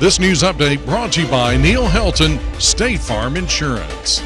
This news update brought to you by Neil Helton, State Farm Insurance.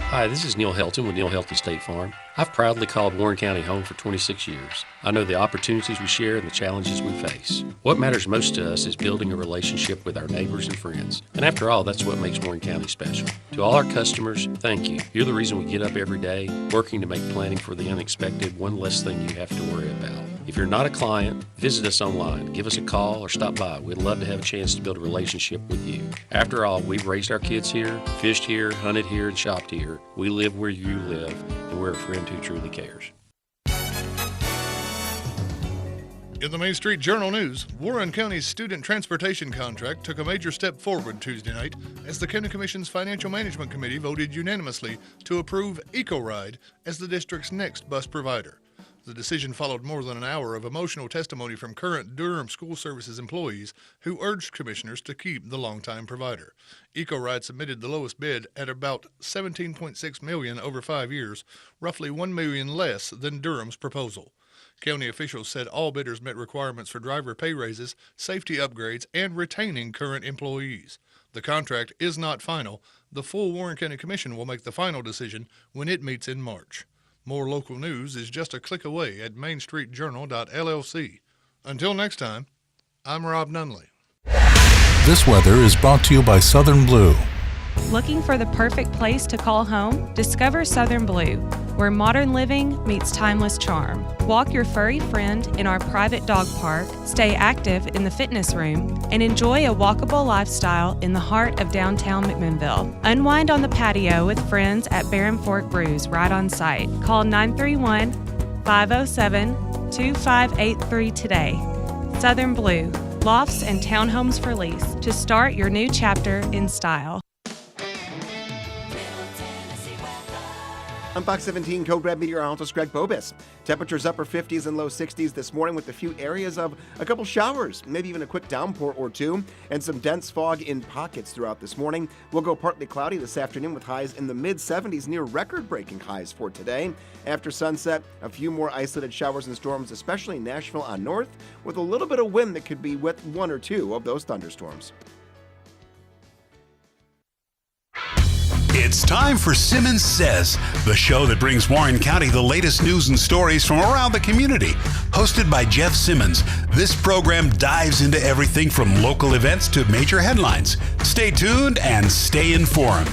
Hi, this is Neil Helton with Neil Helton State Farm. I've proudly called Warren County home for 26 years. I know the opportunities we share and the challenges we face. What matters most to us is building a relationship with our neighbors and friends. And after all, that's what makes Warren County special. To all our customers, thank you. You're the reason we get up every day, working to make planning for the unexpected one less thing you have to worry about. If you're not a client, visit us online, give us a call, or stop by. We'd love to have a chance to build a relationship with you. After all, we've raised our kids here, fished here, hunted here, and shopped here. We live where you live, and we're a friend who truly cares. In the Main Street Journal News, Warren County's student transportation contract took a major step forward Tuesday night as the County Commission's Financial Management Committee voted unanimously to approve EcoRide as the district's next bus provider. The decision followed more than an hour of emotional testimony from current Durham School Services employees who urged commissioners to keep the longtime provider. EcoRide submitted the lowest bid at about $17.6 million over 5 years, roughly $1 million less than Durham's proposal. County officials said all bidders met requirements for driver pay raises, safety upgrades, and retaining current employees. The contract is not final. The full Warren County Commission will make the final decision when it meets in March. More local news is just a click away at mainstreetjournal.llc. Until next time, I'm Rob Nunley. This weather is brought to you by Southern Blue. Looking for the perfect place to call home? Discover Southern Blue, where modern living meets timeless charm. Walk your furry friend in our private dog park, stay active in the fitness room, and enjoy a walkable lifestyle in the heart of downtown McMinnville. Unwind on the patio with friends at Barren Fork Brews right on site. Call 931-507-2583 today. Southern Blue, lofts and townhomes for lease to start your new chapter in style. I'm Fox 17 Code Red meteorologist Greg Bobis. Temperatures upper 50s and low 60s this morning with a few areas of a couple showers, maybe even a quick downpour or two, and some dense fog in pockets throughout this morning. We'll go partly cloudy this afternoon with highs in the mid-70s, near record-breaking highs for today. After sunset, a few more isolated showers and storms, especially in Nashville on north, with a little bit of wind that could be with one or two of those thunderstorms. It's time for Simmons Says, the show that brings Warren County the latest news and stories from around the community. Hosted by Jeff Simmons, this program dives into everything from local events to major headlines. Stay tuned and stay informed.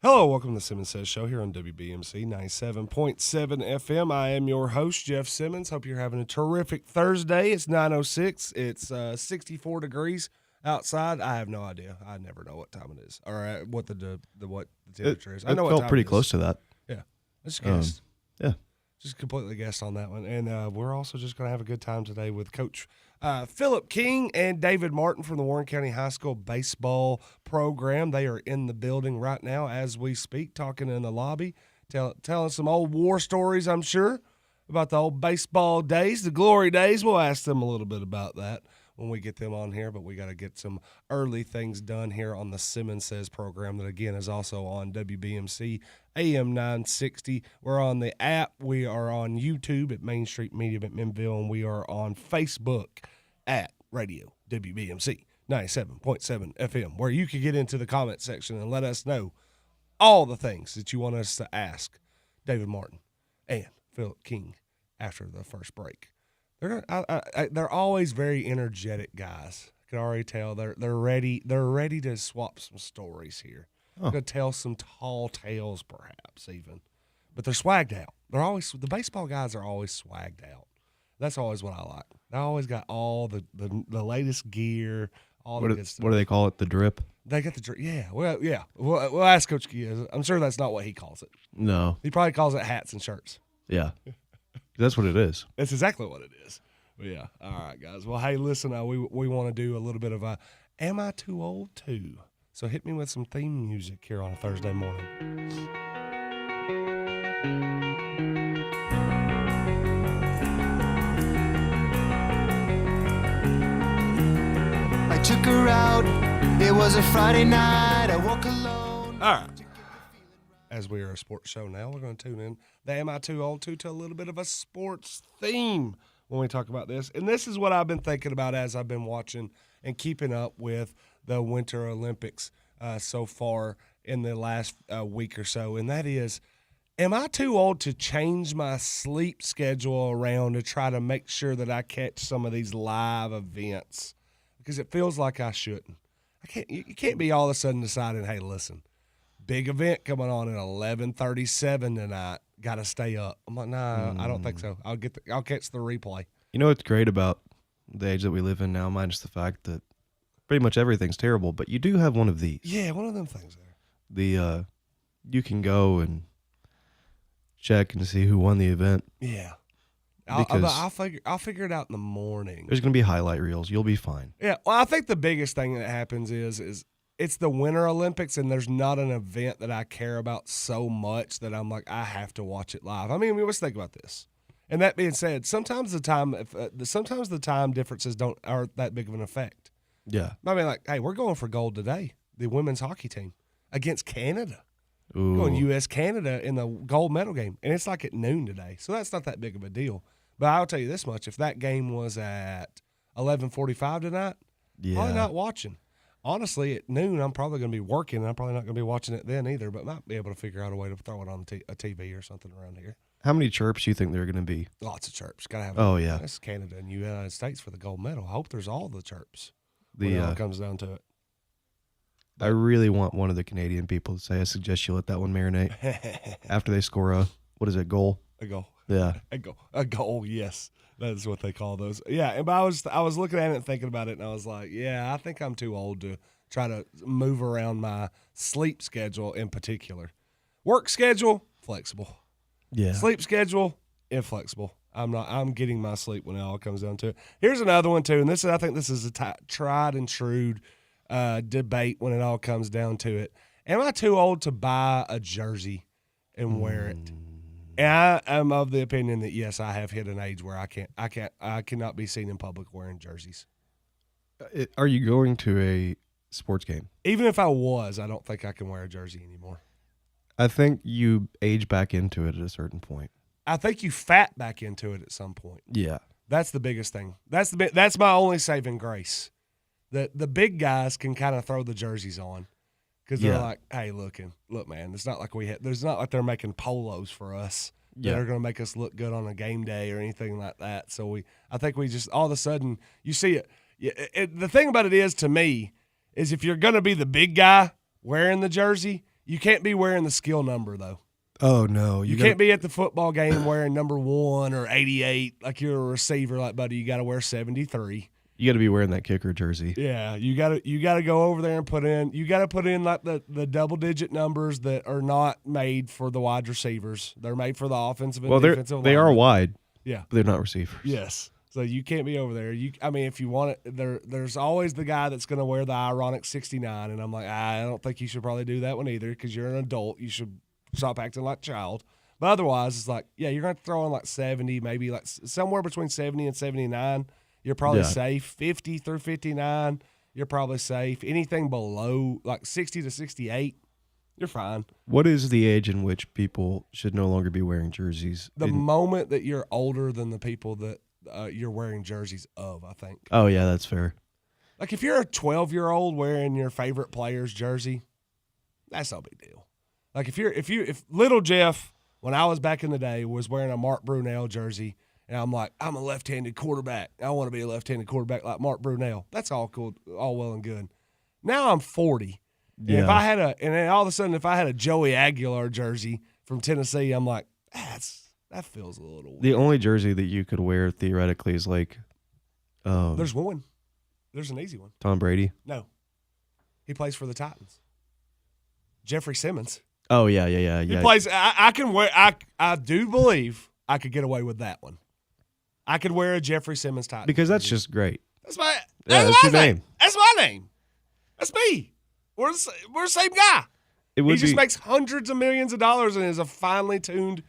Hello, welcome to the Simmons Says Show here on WBMC 97.7 FM. I am your host, Jeff Simmons. Hope you're having a terrific Thursday. It's 9:06. It's 64 degrees outside. I have no idea. I never know what time it is or what the temperature is. I know it what felt time pretty it is. close to that. Yeah, I just guessed. Yeah, just completely guessed on that one. And we're also just going to have a good time today with Coach Phillp King and David Martin from the Warren County High School baseball program. They are in the building right now as we speak, talking in the lobby, telling some old war stories, I'm sure, about the old baseball days, the glory days. We'll ask them a little bit about that when we get them on here, but we got to get some early things done here on the Simmons Says program that, again, is also on WBMC AM 960. We're on the app. We are on YouTube at Main Street Media McMinnville, and we are on Facebook at Radio WBMC 97.7 FM, where you can get into the comment section and let us know all the things that you want us to ask David Martin and Phillp King after the first break. They're always very energetic guys. I can already tell they're ready. They're ready to swap some stories here. Oh. To tell some tall tales, perhaps even. But they're swagged out. The baseball guys are always swagged out. That's always what I like. They always got all the latest gear. What do they call it? The drip? They got the drip. Yeah. Well, yeah. We'll ask Coach Gia. I'm sure that's not what he calls it. No. He probably calls it hats and shirts. Yeah. That's what it is. That's exactly what it is. Yeah. All right, guys. Well, hey, listen, we want to do a little bit of a Am I Too Old Too? So hit me with some theme music here on a Thursday morning. I took her out. It was a Friday night. I woke alone. All right. As we are a sports show now, we're going to tune in the Am I Too Old To a little bit of a sports theme. when we talk about this. And this is what I've been thinking about as I've been watching and keeping up with the Winter Olympics so far in the last week or so, and that is, am I too old to change my sleep schedule around to try to make sure that I catch some of these live events? Because it feels like I shouldn't. You can't be all of a sudden deciding, hey, listen, big event coming on at 11:37 tonight. Got to stay up. I'm like, nah, I don't think so. I'll catch the replay. You know what's great about the age that we live in now, minus the fact that pretty much everything's terrible, but you do have one of these. Yeah, one of them things there. You can go and check and see who won the event. Yeah. I'll figure it out in the morning. There's going to be highlight reels. You'll be fine. Yeah, well, I think the biggest thing that happens is it's the Winter Olympics, and there's not an event that I care about so much that I'm like, I have to watch it live. I mean, let's think about this. And that being said, sometimes the time differences aren't that big of an effect. Yeah. I mean, like, hey, we're going for gold today, the women's hockey team against Canada. Ooh. Going U.S.-Canada in the gold medal game, and it's like at noon today, so that's not that big of a deal. But I'll tell you this much: if that game was at 11:45 tonight, probably not watching. Honestly, at noon, I'm probably going to be working, and I'm probably not going to be watching it then either, but might be able to figure out a way to throw it on a TV or something around here. How many chirps do you think there are going to be? Lots of chirps. Got to have. Oh, yeah. That's Canada and United States for the gold medal. I hope there's all the chirps when it all comes down to it. I really want one of the Canadian people to say, I suggest you let that one marinate after they score a goal? A goal. Yeah. A goal, yes. That's what they call those. Yeah, but I was looking at it and thinking about it, and I was like, yeah, I think I'm too old to try to move around my sleep schedule in particular. Work schedule, flexible. Yeah. Sleep schedule, inflexible. I'm getting my sleep when it all comes down to it. Here's another one, too, and I think this is a tried and true debate when it all comes down to it. Am I too old to buy a jersey and wear it? And I am of the opinion that yes, I have hit an age where I cannot be seen in public wearing jerseys. Are you going to a sports game? Even if I was, I don't think I can wear a jersey anymore. I think you age back into it at a certain point. I think you fat back into it at some point. Yeah. That's the biggest thing. That's my only saving grace. The big guys can kind of throw the jerseys on because they're like, hey, look, man, it's not like there's not like they're making polos for us that are going to make us look good on a game day or anything like that. So I think we just all of a sudden you see it. The thing about it is, to me, is if you're going to be the big guy wearing the jersey, you can't be wearing the skill number though. Oh no, you can't be at the football game wearing number 1 or 88 like you're a receiver. Like, buddy, you got to wear 73. You got to be wearing that kicker jersey. Yeah, you got to go over there and put in like the double digit numbers that are not made for the wide receivers. They're made for the offensive and defensive line. They are wide. Yeah, but they're not receivers. Yes. So you can't be over there. If you want it, there's always the guy that's going to wear the ironic 69, and I'm like, I don't think you should probably do that one either because you're an adult. You should stop acting like a child. But otherwise, it's like, yeah, you're going to throw in like 70, maybe like somewhere between 70 and 79. You're probably safe. 50 through 59, you're probably safe. Anything below like 60 to 68, you're fine. What is the age in which people should no longer be wearing jerseys? The moment that you're older than the people that you're wearing jerseys of, I think. Oh, yeah, that's fair. Like if you're a 12-year-old wearing your favorite player's jersey, that's no big deal. Like if little Jeff, when I was back in the day, was wearing a Mark Brunell jersey, and I'm like, I'm a left-handed quarterback. I want to be a left-handed quarterback like Mark Brunell. That's all cool, all well and good. Now I'm 40. Yeah. And then all of a sudden, if I had a Joey Aguilar jersey from Tennessee, I'm like, that feels a little weird. The only jersey that you could wear theoretically is like there's one. There's an easy one. Tom Brady? No. He plays for the Titans. Jeffrey Simmons. Oh, yeah. He plays. I can wear. I do believe I could get away with that one. I could wear a Jeffrey Simmons Titans because that's just great. That's my. That's your name. That's my name. That's me. We're the same guy. He just makes hundreds of millions of dollars and is a finely tuned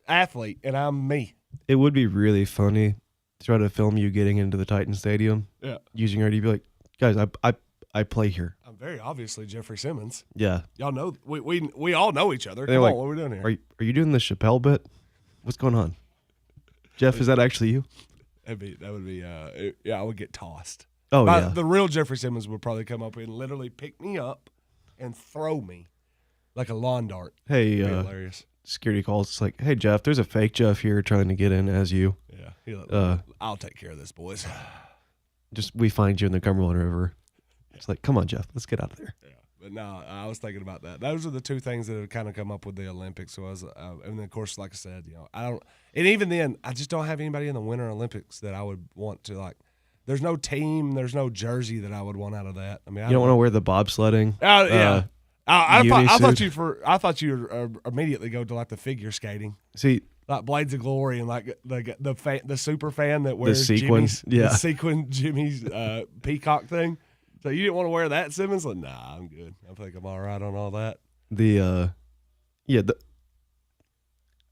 athlete, and I'm me. It would be really funny to try to film you getting into the Titan Stadium. Yeah. Using your ID, be like, guys, I play here. I'm very obviously Jeffrey Simmons. Yeah. Y'all know we all know each other. Come on, what are we doing here? Are you doing the Chappelle bit? What's going on? Jeff, is that actually you? That would be. I would get tossed. Oh, yeah. The real Jeffrey Simmons would probably come up and literally pick me up and throw me like a lawn dart. Hey, hilarious. Security calls. It's like, hey, Jeff, there's a fake Jeff here trying to get in as you. Yeah. I'll take care of this, boys. We find you in the Cumberland River. It's like, come on, Jeff, let's get out of there. Yeah. But no, I was thinking about that. Those are the two things that have kind of come up with the Olympics. So and then of course, like I said, and even then, I just don't have anybody in the Winter Olympics that I would want to like. There's no team, there's no jersey that I would want out of that. I mean, you don't want to wear the bobsledding. Yeah. I thought you immediately go to like the figure skating. See, like Blades of Glory and like the super fan that wears the sequins, the sequin Jimmy's peacock thing. So you didn't want to wear that, Simmons? Like, nah, I'm good. I think I'm all right on all that.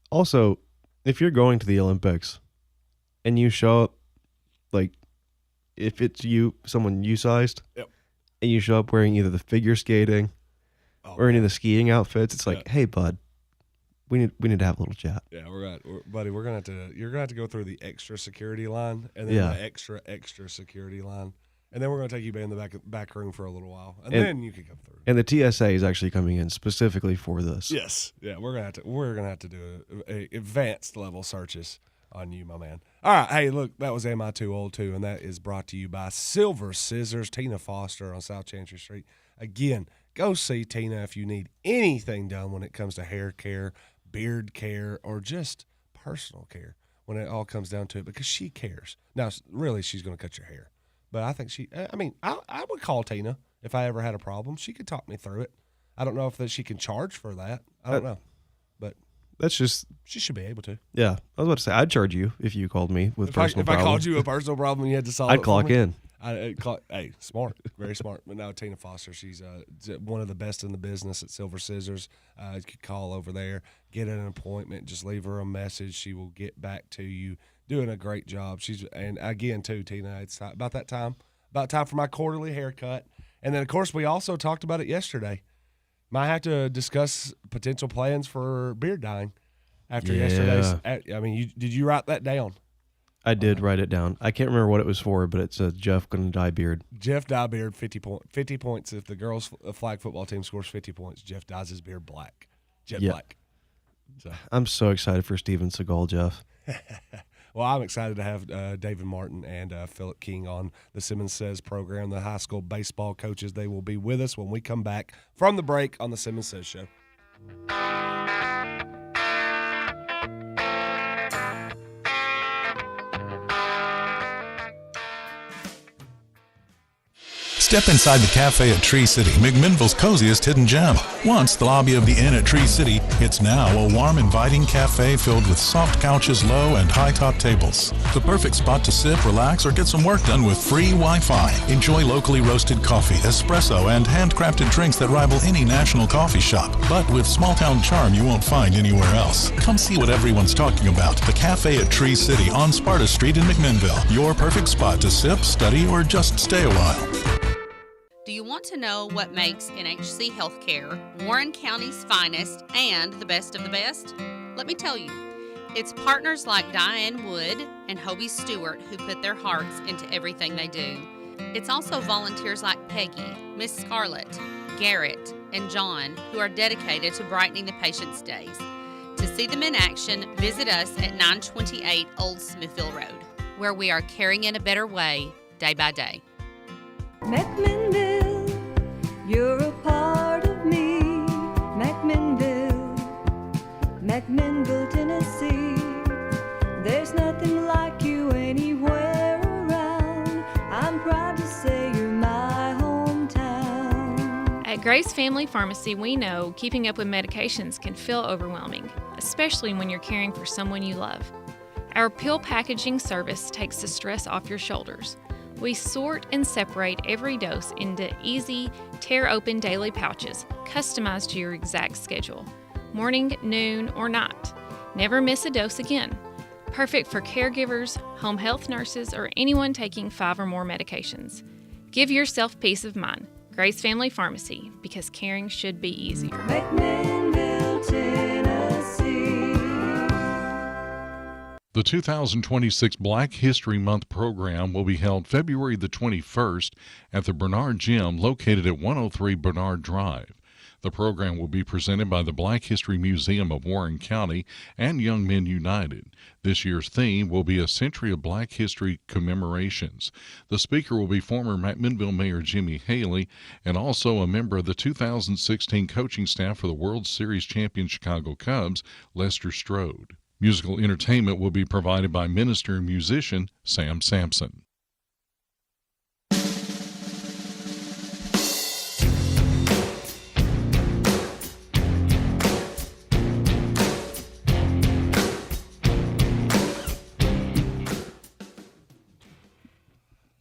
Also, if you're going to the Olympics and you show up, like, if it's someone you-sized, yep, and you show up wearing either the figure skating or any of the skiing outfits, it's like, hey, bud, we need to have a little chat. Yeah, buddy, you're gonna have to go through the extra security line and then the extra security line. And then we're going to take you in the back room for a little while, and then you can come through. And the TSA is actually coming in specifically for this. Yes, yeah, we're gonna have to do a advanced level searches on you, my man. All right, hey, look, that was Am I Too Old Too, and that is brought to you by Silver Scissors, Tina Foster on South Chancery Street. Again, go see Tina if you need anything done when it comes to hair care, beard care, or just personal care. When it all comes down to it, because she cares. Now, really, she's going to cut your hair. But I think I would call Tina if I ever had a problem. She could talk me through it. I don't know if she can charge for that. I don't know. But that's just... She should be able to. Yeah. I was about to say, I'd charge you if you called me with personal problems. If I called you a personal problem and you had to solve it I'd clock in. Hey, smart. Very smart. But now Tina Foster, she's one of the best in the business at Silver Scissors. You could call over there, get an appointment, just leave her a message. She will get back to you. Doing a great job. And again, too, Tina, it's about time for my quarterly haircut. And then, of course, we also talked about it yesterday. Might have to discuss potential plans for beard dyeing after yesterday's. I mean, did you write that down? I did write it down. I can't remember what it was for, but it said Jeff going to dye beard. Jeff dye beard, 50 points. If the girls' flag football team scores 50 points, Jeff dyes his beard black. Black. So. I'm so excited for Steven Seagal, Jeff. Well, I'm excited to have David Martin and Phillp King on the Simmons Says program, the high school baseball coaches. They will be with us when we come back from the break on the Simmons Says show. Step inside the cafe at Tree City, McMinnville's coziest hidden gem. Once the lobby of the inn at Tree City, it's now a warm, inviting cafe filled with soft couches, low and high-top tables. The perfect spot to sip, relax, or get some work done with free Wi-Fi. Enjoy locally roasted coffee, espresso, and handcrafted drinks that rival any national coffee shop, but with small-town charm you won't find anywhere else. Come see what everyone's talking about. The cafe at Tree City on Sparta Street in McMinnville. Your perfect spot to sip, study, or just stay a while. Do you want to know what makes NHC Healthcare Warren County's finest and the best of the best? Let me tell you. It's partners like Diane Wood and Hobie Stewart who put their hearts into everything they do. It's also volunteers like Peggy, Miss Scarlett, Garrett, and John who are dedicated to brightening the patients' days. To see them in action, visit us at 928 Old Smithville Road, where we are caring in a better way, day by day. McMinnville, you're a part of me. McMinnville, Tennessee. There's nothing like you anywhere around. I'm proud to say you're my hometown. At Grace Family Pharmacy, we know keeping up with medications can feel overwhelming, especially when you're caring for someone you love. Our pill packaging service takes the stress off your shoulders. We sort and separate every dose into easy, tear-open daily pouches, customized to your exact schedule. Morning, noon, or night. Never miss a dose again. Perfect for caregivers, home health nurses, or anyone taking 5 or more medications. Give yourself peace of mind. Grace Family Pharmacy, because caring should be easier. McMinnville, Tennessee. The 2026 Black History Month program will be held February the 21st at the Bernard Gym located at 103 Bernard Drive. The program will be presented by the Black History Museum of Warren County and Young Men United. This year's theme will be A Century of Black History Commemorations. The speaker will be former McMinnville Mayor Jimmy Haley and also a member of the 2016 coaching staff for the World Series champion Chicago Cubs, Lester Strode. Musical entertainment will be provided by minister and musician Sam Sampson.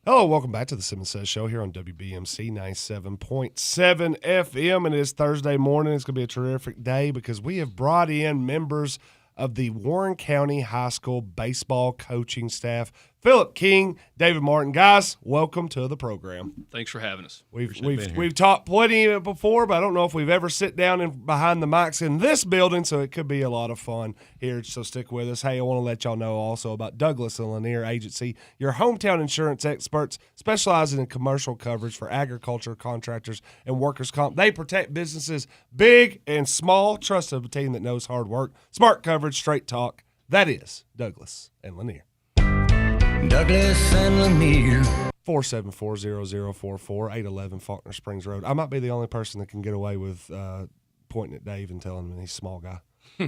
Hello, welcome back to the Simmons Says Show here on WBMC 97.7 FM. And it is Thursday morning. It's going to be a terrific day because we have brought in members of the Warren County High School baseball coaching staff. Phillp King, David Martin. Guys, welcome to the program. Thanks for having us. We've talked plenty of it before, but I don't know if we've ever sit down behind the mics in this building, so it could be a lot of fun here. So stick with us. Hey, I want to let y'all know also about Douglas and Lanier Agency, your hometown insurance experts specializing in commercial coverage for agriculture, contractors, and workers' comp. They protect businesses big and small. Trust of a team that knows hard work, smart coverage, straight talk. That is Douglas and Lanier. Douglas and Lanier. 474-0044, 811 Faulkner Springs Road. I might be the only person that can get away with pointing at Dave and telling him he's a small guy. I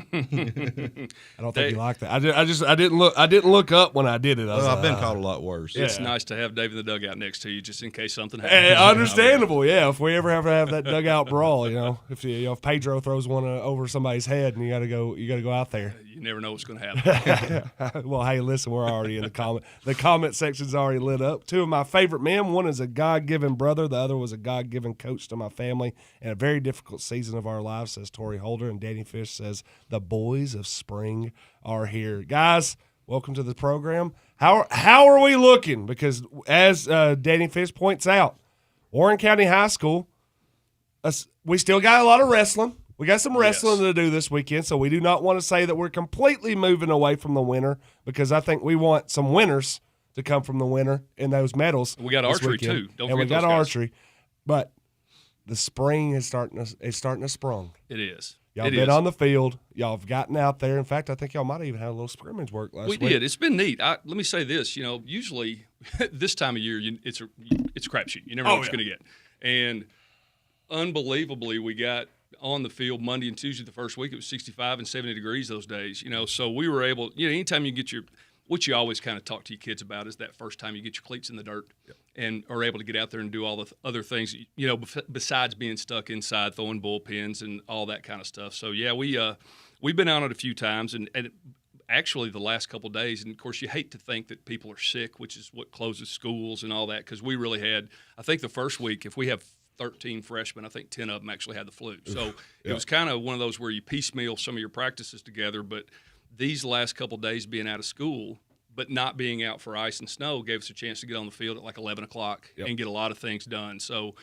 don't think he liked that. I didn't look up when I did it. I've been called a lot worse. It's nice to have Dave in the dugout next to you, just in case something happens. Understandable, yeah. If we ever have to have that dugout brawl, if Pedro throws one over somebody's head and you got to go out there. You never know what's going to happen. Well, hey, listen, we're already in the comment. The comment section's already lit up. Two of my favorite men. One is a God-given brother. The other was a God-given coach to my family. And a very difficult season of our lives, says Tori Holder. And Danny Fish says, the boys of spring are here. Guys, welcome to the program. How are we looking? Because as Danny Fish points out, Warren County High School, we still got a lot of wrestling. We got some wrestling to do this weekend, so we do not want to say that we're completely moving away from the winter because I think we want some winners to come from the winter in those medals. We got archery too. Don't forget we got archery, but the spring is starting to sprung. It is. Y'all been on the field. Y'all have gotten out there. In fact, I think y'all might have even had a little scrimmage work last week. We did. It's been neat. Let me say this. Usually this time of year, it's a crapshoot. You never know what you're going to get. And unbelievably, we got on the field Monday and Tuesday the first week. It was 65 and 70 degrees those days. So we were able. Anytime you get what you always kind of talk to your kids about is that first time you get your cleats in the dirt and are able to get out there and do all the other things, besides being stuck inside, throwing bullpens and all that kind of stuff. So, yeah, we've been out it a few times and actually the last couple of days. And, of course, you hate to think that people are sick, which is what closes schools and all that, because we really had – I think the first week, if we have 13 freshmen, I think 10 of them actually had the flu. So it was kind of one of those where you piecemeal some of your practices together, but – these last couple of days being out of school, but not being out for ice and snow, gave us a chance to get on the field at like 11 o'clock and get a lot of things done. So,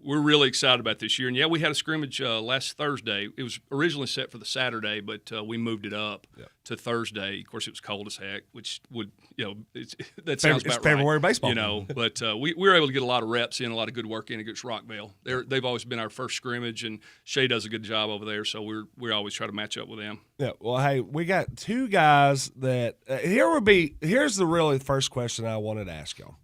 we're really excited about this year. And, yeah, we had a scrimmage last Thursday. It was originally set for the Saturday, but we moved it up to Thursday. Of course, it was cold as heck, which would, that sounds about right. February baseball. But we were able to get a lot of reps in, a lot of good work in against Rockville. They've always been our first scrimmage, and Shay does a good job over there, so we always try to match up with them. Yeah, well, hey, we got two guys that here's the really first question I wanted to ask y'all,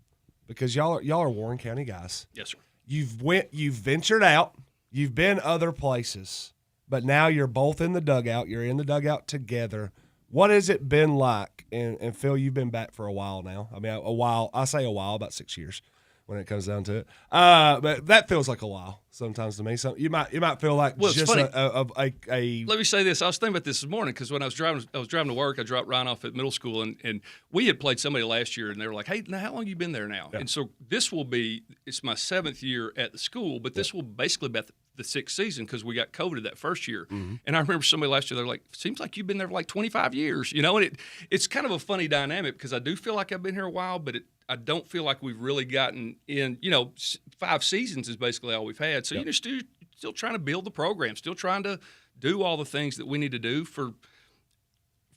because y'all are Warren County guys. Yes, sir. You've ventured out. You've been other places, but now you're both in the dugout. You're in the dugout together. What has it been like? And Phil, you've been back for a while now. I mean, a while. I say a while, about 6 years when it comes down to it. But that feels like a while sometimes to me. So you might feel like just a. Let me say this. I was thinking about this morning because when I was driving to work. I dropped Ryan off at middle school, and we had played somebody last year, and they were like, "Hey, now how long have you been there now?" Yeah. And so it's my 7th year at the school, but this will basically be the 6th season because we got COVID that first year. Mm-hmm. And I remember somebody last year, they're like, "Seems like you've been there for like 25 years," And it's kind of a funny dynamic because I do feel like I've been here a while, but I don't feel like we've really gotten in. 5 seasons is basically all we've had. So you're still trying to build the program, still trying to do all the things that we need to do for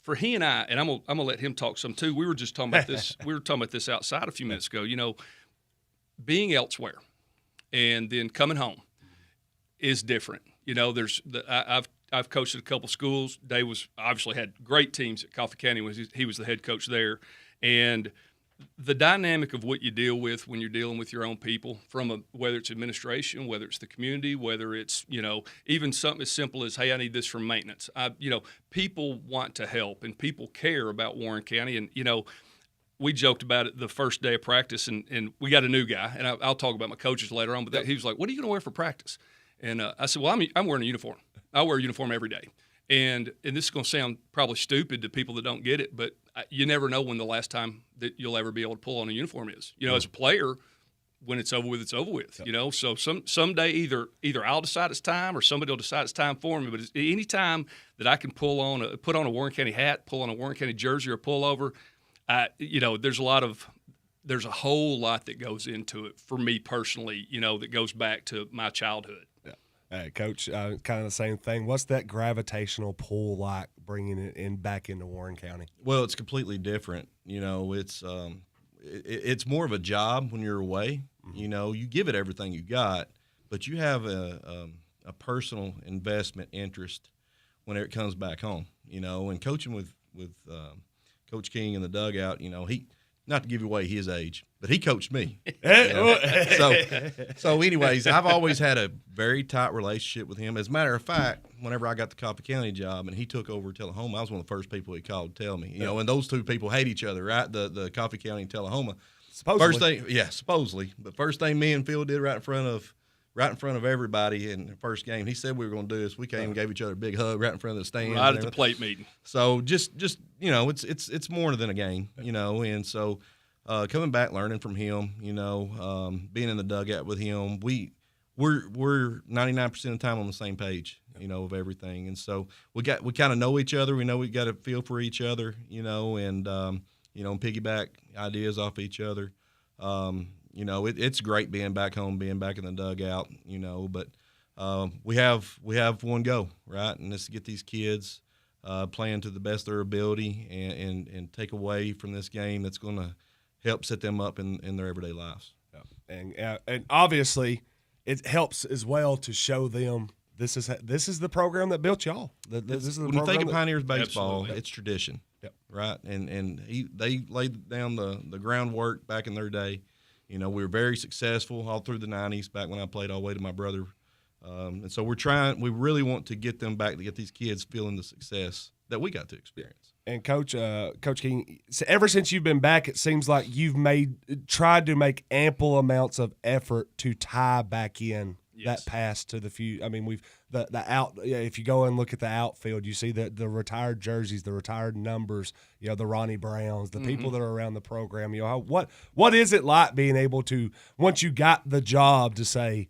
for he and I, and I'm gonna let him talk some too. We were just talking about this. We were talking about this outside a few minutes ago. Being elsewhere and then coming home is different. I've coached at a couple schools. Dave obviously had great teams at Coffee County when he was the head coach there, and the dynamic of what you deal with when you're dealing with your own people, whether it's administration, whether it's the community, whether it's even something as simple as, hey, I need this for maintenance. People want to help and people care about Warren County, and we joked about it the first day of practice, and we got a new guy, and I'll talk about my coaches later on. But he was like, "What are you going to wear for practice?" And I said, "Well, I'm wearing a uniform. I wear a uniform every day." And this is going to sound probably stupid to people that don't get it, but you never know when the last time that you'll ever be able to pull on a uniform is. As a player, when it's over with, it's over with. Yep. So someday either I'll decide it's time or somebody will decide it's time for me. But any time that I can put on a Warren County hat, pull on a Warren County jersey or pullover, there's a whole lot that goes into it for me personally. That goes back to my childhood. Hey, Coach, kind of the same thing. What's that gravitational pull like bringing it back into Warren County? Well, it's completely different. It's more of a job when you're away. Mm-hmm. You give it everything you got, but you have a personal investment interest when it comes back home. And coaching with Coach King in the dugout, he. Not to give away his age, but he coached me. So anyways, I've always had a very tight relationship with him. As a matter of fact, whenever I got the Coffee County job and he took over Tullahoma, I was one of the first people he called to tell me. And those two people hate each other, right? The Coffee County and Tullahoma. Supposedly. Supposedly. But first thing me and Phil did right in front of everybody in the first game, he said we were going to do this. We came and gave each other a big hug right in front of the stands. Right at the plate meeting. So just it's more than a game, and so coming back, learning from him, being in the dugout with him, we're 99% of the time on the same page, of everything, and so we kind of know each other. We know we got a feel for each other, and piggyback ideas off each other. It's great being back home, being back in the dugout, but we have one goal, right? And it's to get these kids playing to the best of their ability and take away from this game that's going to help set them up in their everyday lives. Yeah. And obviously it helps as well to show them this is the program that built y'all. This is the when you think of Pioneers baseball, Absolutely. it's tradition, yep. right? And they laid down the groundwork back in their day. We were very successful all through the 90s, back when I played all the way to my brother. And so we really want to get them back to get these kids feeling the success that we got to experience. And Coach King, ever since you've been back, it seems like you've tried to make ample amounts of effort to tie back in that pass to the few. I mean, if you go and look at the outfield, you see the retired jerseys, the retired numbers, the Ronnie Browns, the people that are around the program. What is it like being able to, once you got the job, to say,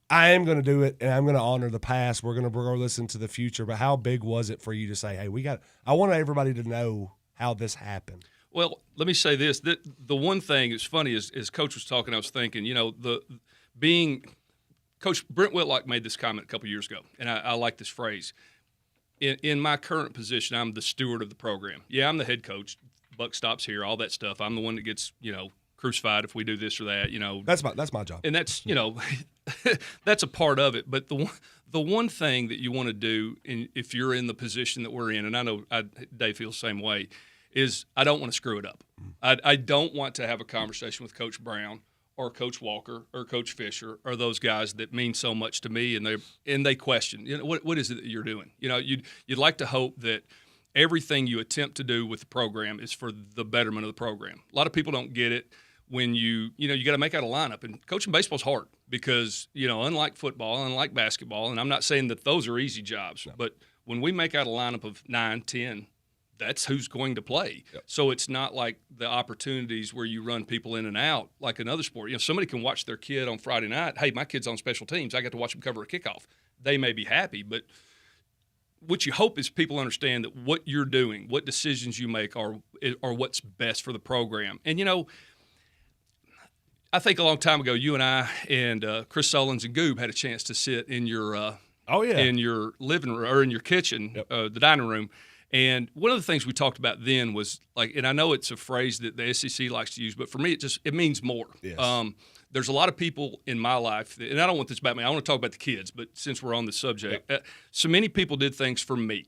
I am going to do it, and I'm going to honor the past. We're going to listen to the future. But how big was it for you to say, hey, I want everybody to know how this happened? Well, let me say this. The one thing that's funny is, as Coach was talking, I was thinking, Coach Brent Whitlock made this comment a couple years ago, and I like this phrase. In my current position, I'm the steward of the program. Yeah, I'm the head coach. Buck stops here, all that stuff. I'm the one that gets, crucified if we do this or that. That's my job. And that's that's a part of it. But the one thing that you want to do, if you're in the position that we're in, and I know Dave feels the same way, is I don't want to screw it up. I don't want to have a conversation with Coach Brown or Coach Walker or Coach Fisher or those guys that mean so much to me, and they question, what is it that you're doing? You'd like to hope that everything you attempt to do with the program is for the betterment of the program. A lot of people don't get it when you got to make out a lineup, and coaching baseball is hard because unlike football, unlike basketball, and I'm not saying that those are easy jobs, but when we make out a lineup of 9, 10, that's who's going to play. Yep. So it's not like the opportunities where you run people in and out like another sport. Somebody can watch their kid on Friday night. Hey, my kid's on special teams. I got to watch them cover a kickoff. They may be happy, but what you hope is people understand that what you're doing, what decisions you make are what's best for the program. And, I think a long time ago, you and I and Chris Solons and Goob had a chance to sit in your in your living room or in your kitchen, the dining room, And one of the things we talked about then was and I know it's a phrase that the SEC likes to use, but for me, it means more. Yes. There's a lot of people in my life, and I don't want this about me. I want to talk about the kids, but since we're on the subject, so many people did things for me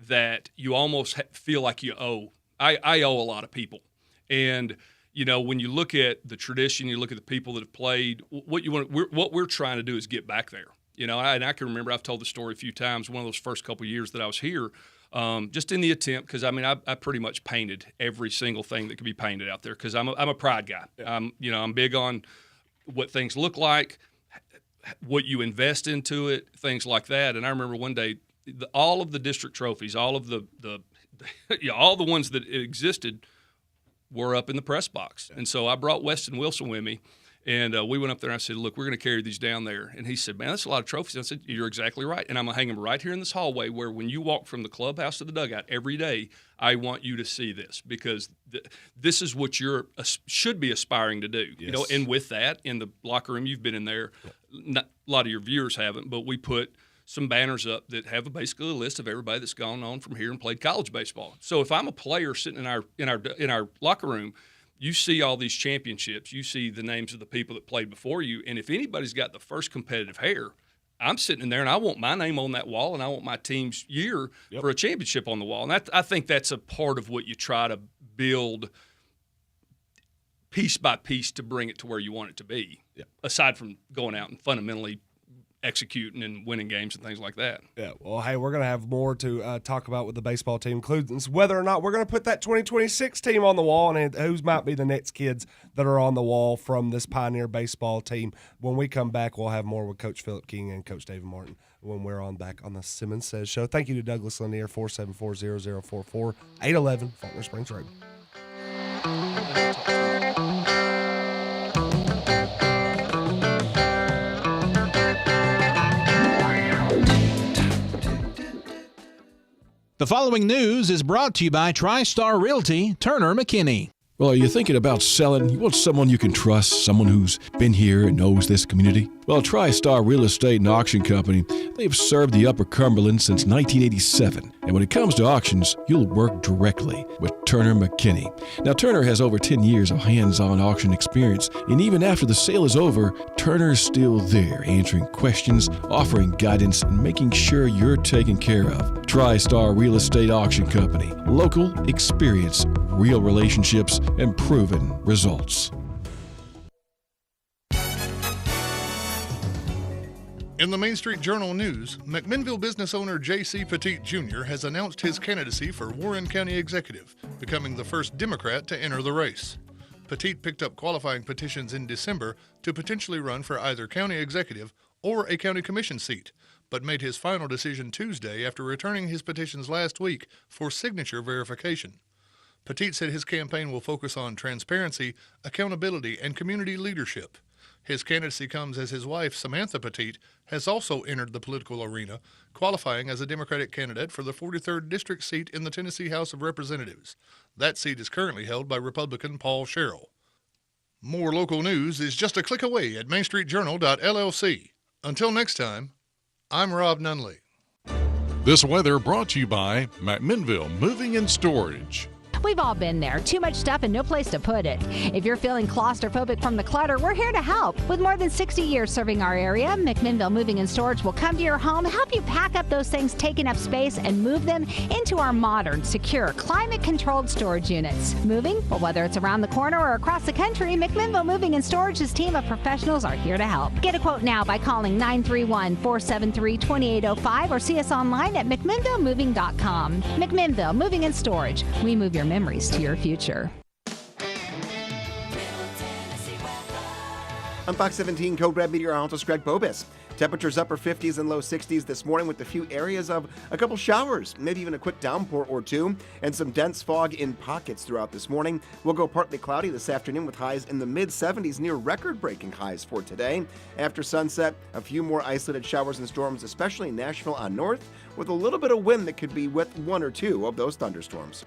that you almost feel like you owe. I owe a lot of people. And, when you look at the tradition, you look at the people that have played, what we're trying to do is get back there. And I can remember I've told the story a few times, one of those first couple of years that I was here, just in the attempt, because I pretty much painted every single thing that could be painted out there because I'm a pride guy. Yeah. I'm big on what things look like, what you invest into it, things like that. And I remember one day, all of the district trophies, all of the all the ones that existed were up in the press box. And so I brought Weston Wilson with me, and we went up there and I said, look, we're going to carry these down there. And he said, man, that's a lot of trophies. And I said, you're exactly right. And I'm going to hang them right here in this hallway where when you walk from the clubhouse to the dugout every day, I want you to see this because this is what you should be aspiring to do. Yes. And with that, in the locker room, you've been in there, a lot of your viewers haven't, but we put some banners up that have basically a list of everybody that's gone on from here and played college baseball. So if I'm a player sitting in our locker room, you see all these championships, you see the names of the people that played before you, and if anybody's got the first competitive hair, I'm sitting in there and I want my name on that wall and I want my team's year for a championship on the wall. And I think that's a part of what you try to build piece by piece to bring it to where you want it to be, aside from going out and fundamentally executing and winning games and things like that. Yeah, well, hey, we're going to have more to talk about with the baseball team, including whether or not we're going to put that 2026 team on the wall and who might be the next kids that are on the wall from this Pioneer baseball team. When we come back, we'll have more with Coach Phillp King and Coach David Martin when we're back on the Simmons Says Show. Thank you to Douglas Lanier, 474-0044, 811 Faulkner Springs Road. The following news is brought to you by TriStar Realty, Turner McKinney. Well, are you thinking about selling? You want someone you can trust, someone who's been here and knows this community? Well, TriStar Real Estate and Auction Company, they've served the Upper Cumberland since 1987. And when it comes to auctions, you'll work directly with Turner McKinney. Now, Turner has over 10 years of hands-on auction experience, and even after the sale is over, Turner's still there answering questions, offering guidance, and making sure you're taken care of. TriStar Real Estate Auction Company. Local experience, real relationships, and proven results. In the Main Street Journal News, McMinnville business owner J.C. Petit Jr. has announced his candidacy for Warren County Executive, becoming the first Democrat to enter the race. Petit picked up qualifying petitions in December to potentially run for either county executive or a county commission seat, but made his final decision Tuesday after returning his petitions last week for signature verification. Petit said his campaign will focus on transparency, accountability, and community leadership. His candidacy comes as his wife, Samantha Petit, has also entered the political arena, qualifying as a Democratic candidate for the 43rd District seat in the Tennessee House of Representatives. That seat is currently held by Republican Paul Sherrill. More local news is just a click away at mainstreetjournal.llc. Until next time, I'm Rob Nunley. This weather brought to you by McMinnville Moving and Storage. We've all been there. Too much stuff and no place to put it. If you're feeling claustrophobic from the clutter, we're here to help. With more than 60 years serving our area, McMinnville Moving and Storage will come to your home, help you pack up those things taking up space, and move them into our modern, secure, climate-controlled storage units. Moving? Well, whether it's around the corner or across the country, McMinnville Moving and Storage's team of professionals are here to help. Get a quote now by calling 931-473-2805 or see us online at McMinnvilleMoving.com. McMinnville Moving and Storage. We move your memories to your future. I'm Fox 17 Code Red meteorologist Greg Bobis. Temperatures upper 50s and low 60s this morning with a few areas of a couple showers, maybe even a quick downpour or two, and some dense fog in pockets throughout this morning. We'll go partly cloudy this afternoon with highs in the mid-70s, near record-breaking highs for today. After sunset, a few more isolated showers and storms, especially in Nashville on north, with a little bit of wind that could be with one or two of those thunderstorms.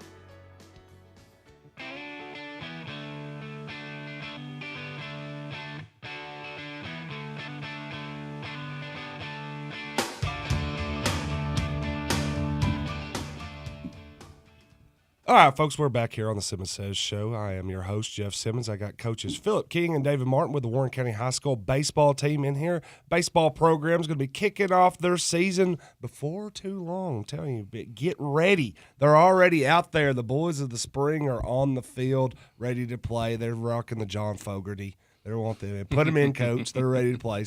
All right, folks, we're back here on the Simmons Says Show. I am your host, Jeff Simmons. I got coaches Phillp King and David Martin with the Warren County High School baseball team in here. Baseball program is going to be kicking off their season before too long. I'm telling you, get ready. They're already out there. The boys of the spring are on the field, ready to play. They're rocking the John Fogerty. They want them. Put them in, coach. They're ready to play.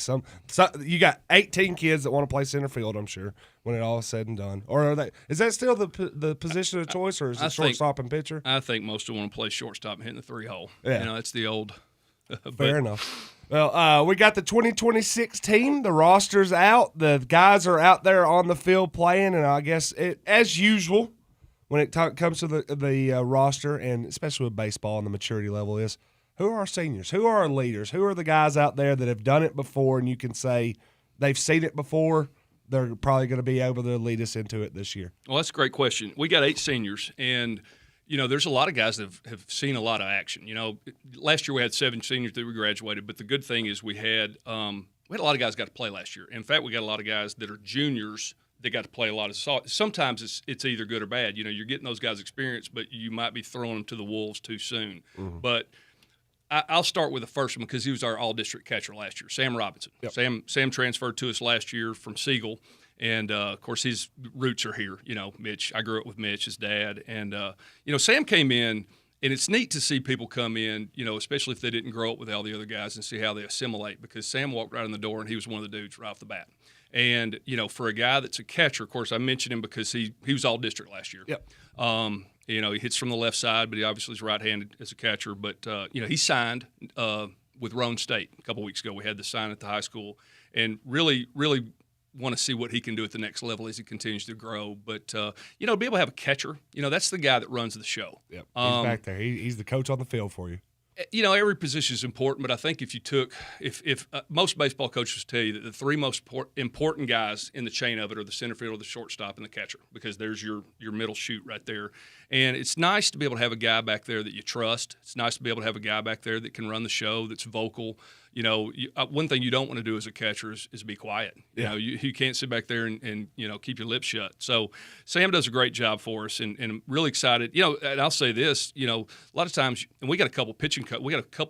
You got 18 kids that want to play center field, I'm sure, when it all is said and done. Or are they? Is that still the position of choice, or is it shortstop and pitcher? I think most of them want to play shortstop and hitting the 3-hole. Yeah. That's the old. Fair enough. Well, we got the 2026 team. The roster's out. The guys are out there on the field playing, and I guess as usual when it comes to the roster, and especially with baseball and the maturity level is, who are our seniors? Who are our leaders? Who are the guys out there that have done it before and you can say they've seen it before? They're probably going to be able to lead us into it this year. Well, that's a great question. We got 8 seniors, and there's a lot of guys that have seen a lot of action. Last year we had 7 seniors that we graduated, but the good thing is we had a lot of guys got to play last year. In fact, we got a lot of guys that are juniors that got to play a lot of. Sometimes it's either good or bad. You're getting those guys experience, but you might be throwing them to the wolves too soon. Mm-hmm. But I'll start with the first one because he was our all-district catcher last year, Sam Robinson. Yep. Sam transferred to us last year from Siegel, and, of course, his roots are here. Mitch. I grew up with Mitch, his dad. And, Sam came in, and it's neat to see people come in, especially if they didn't grow up with all the other guys, and see how they assimilate, because Sam walked right in the door, and he was one of the dudes right off the bat. And, for a guy that's a catcher, of course, I mentioned him because he was all-district last year. Yep. He hits from the left side, but he obviously is right-handed as a catcher. But, he signed with Roan State a couple weeks ago. We had the sign at the high school, and really, really want to see what he can do at the next level as he continues to grow. But, to be able to have a catcher, that's the guy that runs the show. Yep. He's back there. He's the coach on the field for you. Every position is important, but I think if most baseball coaches tell you that the 3 most important guys in the chain of it are the center fielder, the shortstop, and the catcher, because there's your middle chute right there. And it's nice to be able to have a guy back there that you trust. It's nice to be able to have a guy back there that can run the show, that's vocal. One thing you don't want to do as a catcher is be quiet. Yeah. You can't sit back there and keep your lips shut. So Sam does a great job for us, and I'm really excited. And I'll say this, a lot of times, and we got a couple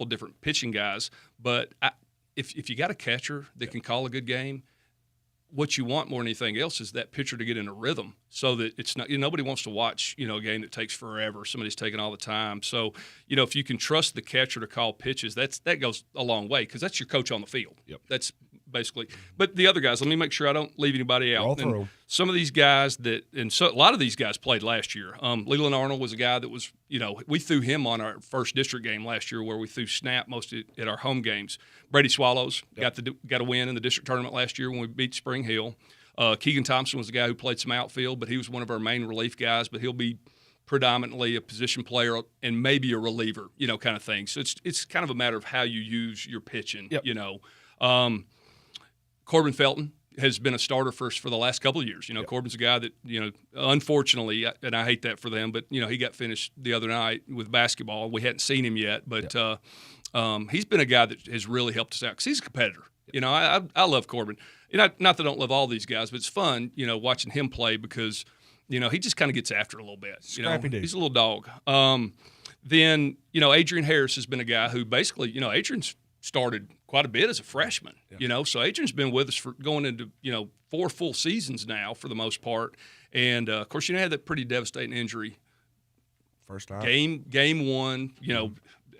different pitching guys, but if you got a catcher that can call a good game, what you want more than anything else is that pitcher to get in a rhythm, so that it's not, nobody wants to watch, a game that takes forever. Somebody's taking all the time. So, if you can trust the catcher to call pitches, that goes a long way, because that's your coach on the field. Yep. That's basically. But the other guys, let me make sure I don't leave anybody out. And some of these guys a lot of these guys played last year. Leland Arnold was a guy that was, we threw him on our first district game last year, where we threw snap most at our home games. Brady Swallows got a win in the district tournament last year when we beat Spring Hill. Keegan Thompson was a guy who played some outfield, but he was one of our main relief guys, but he'll be predominantly a position player and maybe a reliever, kind of thing. So it's kind of a matter of how you use your pitching, Corbin Felton has been a starter for us for the last couple of years. Corbin's a guy that, unfortunately, and I hate that for them, but, he got finished the other night with basketball. We hadn't seen him yet, but he's been a guy that has really helped us out because he's a competitor. I love Corbin. Not that I don't love all these guys, but it's fun, watching him play because, he just kind of gets after it a little bit. Scrappy dude. He's a little dog. Then, Adrian Harris has been a guy who basically, Adrian's started quite a bit as a freshman, so Adrian's been with us for going into, 4 full seasons now for the most part. And, of course, had that pretty devastating injury. First time. Game 1,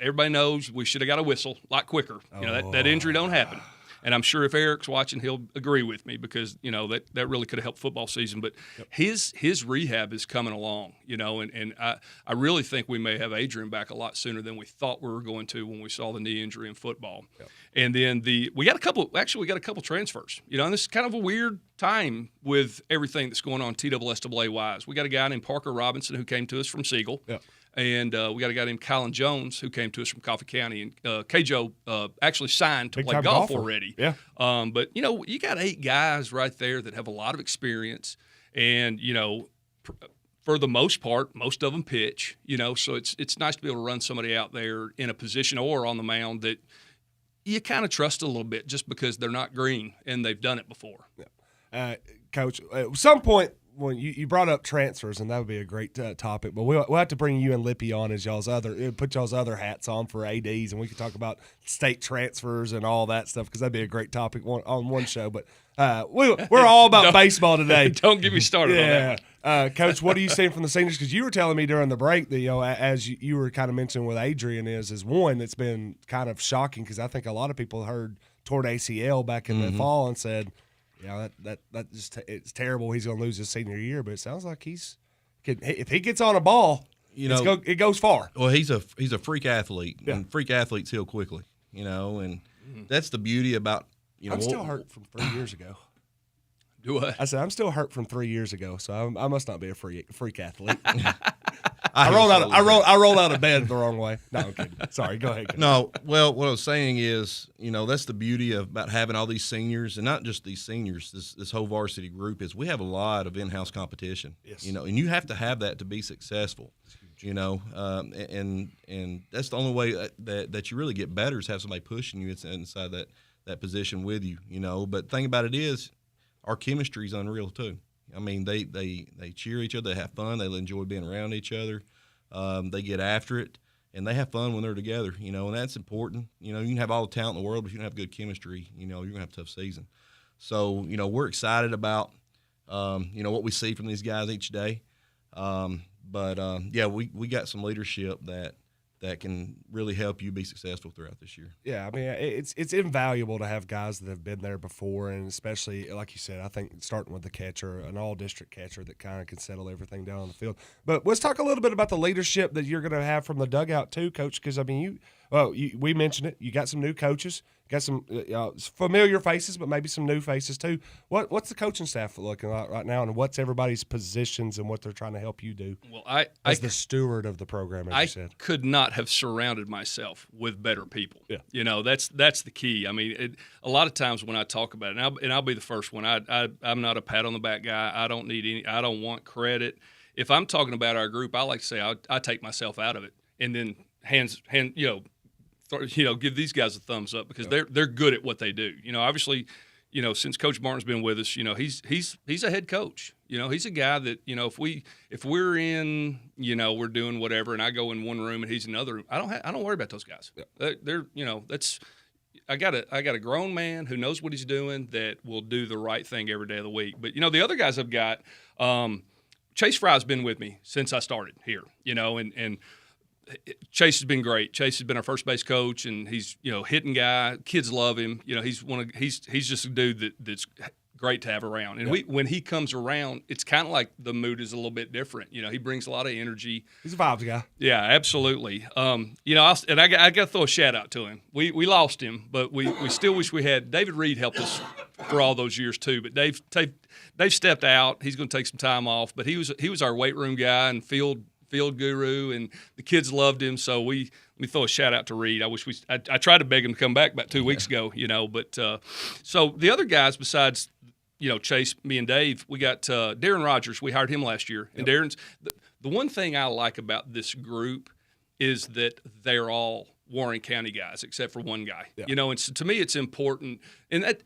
everybody knows we should have got a whistle a lot quicker. That injury don't happen. And I'm sure if Eric's watching, he'll agree with me because, that really could have helped football season. But his rehab is coming along, and I really think we may have Adrian back a lot sooner than we thought we were going to when we saw the knee injury in football. Yep. And then we got a couple transfers, and this is kind of a weird time with everything that's going on TSSAA-wise. We got a guy named Parker Robinson who came to us from Siegel. Yep. And we got a guy named Colin Jones who came to us from Coffee County. And K-Joe actually signed to play golf already. Yeah. But, you got 8 guys right there that have a lot of experience. And, for the most part, most of them pitch. So it's nice to be able to run somebody out there in a position or on the mound that you kind of trust a little bit just because they're not green and they've done it before. Yeah. Coach, at some point, when you brought up transfers, and that would be a great topic. But we'll have to bring you and Lippy on as put y'all's other hats on for ADs, and we can talk about state transfers and all that stuff because that'd be a great topic on one show. But we're all about baseball today. Don't get me started on that one. Coach, what are you seeing from the seniors? Because you were telling me during the break that, as you were kind of mentioning with Adrian is one that's been kind of shocking because I think a lot of people heard toward ACL back in the fall and said, that just it's terrible. He's going to lose his senior year, but it sounds like if he gets on a ball, it goes far. Well, he's a freak athlete, and freak athletes heal quickly, and that's the beauty about I'm still hurt from 3 years ago. Do what? I said I'm still hurt from 3 years ago, so I must not be a freak athlete. I rolled out of bed the wrong way. No, I'm kidding. Sorry, go ahead. No, well, what I was saying is, that's the beauty about having all these seniors, and not just these seniors. This whole varsity group is we have a lot of in-house competition. Yes. And you have to have that to be successful. And that's the only way that you really get better is have somebody pushing you inside that position with you. But the thing about it is, our chemistry is unreal too. I mean, they cheer each other, they have fun, they enjoy being around each other, they get after it, and they have fun when they're together, and that's important. You can have all the talent in the world, but if you don't have good chemistry, you're going to have a tough season. So, we're excited about, what we see from these guys each day. We got some leadership that can really help you be successful throughout this year. Yeah, I mean, it's invaluable to have guys that have been there before, and especially, like you said, I think starting with the catcher, an all-district catcher that kind of can settle everything down on the field. But let's talk a little bit about the leadership that you're going to have from the dugout too, Coach, because, I mean, we mentioned it. You got some new coaches, got some familiar faces, but maybe some new faces too. What's the coaching staff looking like right now, and what's everybody's positions and what they're trying to help you do? Well, as the steward of the program, as you said. I could not have surrounded myself with better people. Yeah. That's the key. I mean, a lot of times when I talk about it, and I'll be the first one. I'm not a pat on the back guy. I don't want credit. If I'm talking about our group, I like to say I take myself out of it, and then give these guys a thumbs up because they're good at what they do. Obviously, since Coach Martin's been with us, he's a head coach. He's a guy that, if we're in, we're doing whatever, and I go in one room and he's in another room, I don't worry about those guys. Yeah. They're I got a grown man who knows what he's doing that will do the right thing every day of the week. But the other guys I've got, Chase Fry's been with me since I started here. And Chase has been great. Chase has been our first base coach, and he's hitting guy. Kids love him. He's he's just a dude that's great to have around. And when he comes around, it's kind of like the mood is a little bit different. He brings a lot of energy. He's a vibes guy. Yeah, absolutely. I got to throw a shout out to him. We lost him, but we still wish we had. David Reed helped us for all those years too. But Dave stepped out. He's going to take some time off. But he was our weight room guy and field guru, and the kids loved him. So we throw a shout out to Reed. I tried to beg him to come back about 2 weeks ago, but so the other guys besides Chase, me and Dave, we got Darren Rogers. We hired him last year, and Darren's the one thing I like about this group is that they're all Warren County guys except for one guy. Yeah. And so to me it's important, and that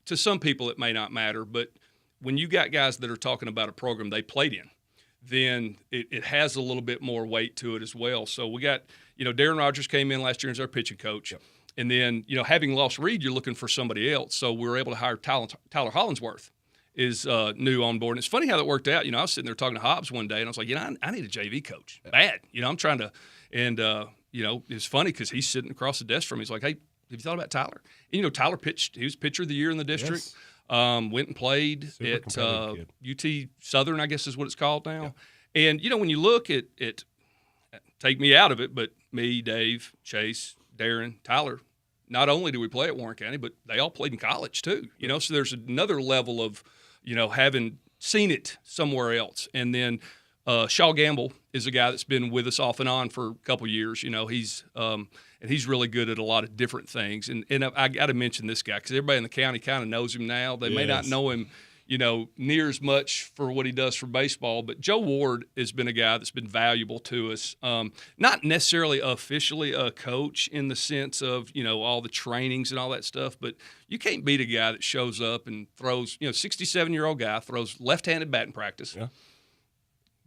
to some people it may not matter, but when you got guys that are talking about a program they played in, then it has a little bit more weight to it as well. So we got, Darren Rogers came in last year as our pitching coach. Yep. And then, having lost Reed, you're looking for somebody else. So we were able to hire Tyler Hollinsworth is new on board. And it's funny how that worked out. I was sitting there talking to Hobbs one day, and I was like, I need a JV coach. Bad. I'm trying to – and, it's funny because he's sitting across the desk from me. He's like, hey, have you thought about Tyler? And, Tyler pitched – he was pitcher of the year in the district. Yes. Went and played at UT Southern, I guess is what it's called now. Yeah. And, when you look at take me out of it, but me, Dave, Chase, Darren, Tyler, not only do we play at Warren County, but they all played in college too. So there's another level of, having seen it somewhere else. And then Shaw Gamble is a guy that's been with us off and on for a couple years. He's really good at a lot of different things. And I got to mention this guy because everybody in the county kind of knows him now. They may not know him, near as much for what he does for baseball. But Joe Ward has been a guy that's been valuable to us. Not necessarily officially a coach in the sense of, all the trainings and all that stuff, but you can't beat a guy that shows up and throws, 67-year-old guy throws left-handed batting practice. Yeah.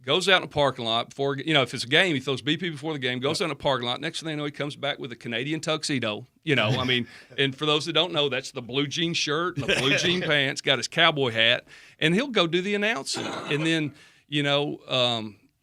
Goes out in the parking lot before, if it's a game, he throws BP before the game, goes out in the parking lot. Next thing you know, he comes back with a Canadian tuxedo, and for those that don't know, that's the blue jean shirt and the blue jean pants, got his cowboy hat, and he'll go do the announcing. And then,